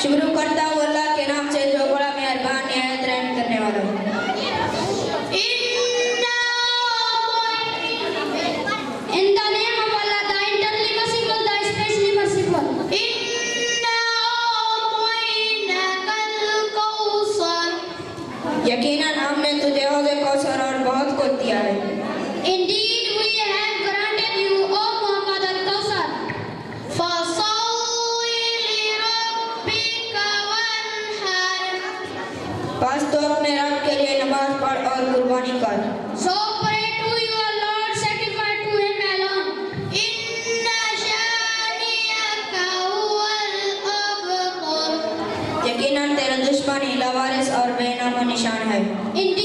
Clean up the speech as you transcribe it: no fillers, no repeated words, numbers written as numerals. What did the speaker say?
शुरू करता हूँ अल्लाह के नाम से जो बड़ा मेहरबान निहायत रहम करने वाला है। In the name of Allah, the eternally merciful, the especially merciful. यकीनन हमने तुझे हौज़े कौसर और बहुत कुछ दिया है। Indeed, we have granted you, O Muhammad al-Kawthar. बस तो अपने रब के लिए नमाज पढ़ और कुर्बानी कर। So pray to your Lord, sacrifice to Him alone. यकीनन तेरा दुश्मन ही लावारिस और बेनामो निशान है। Indeed,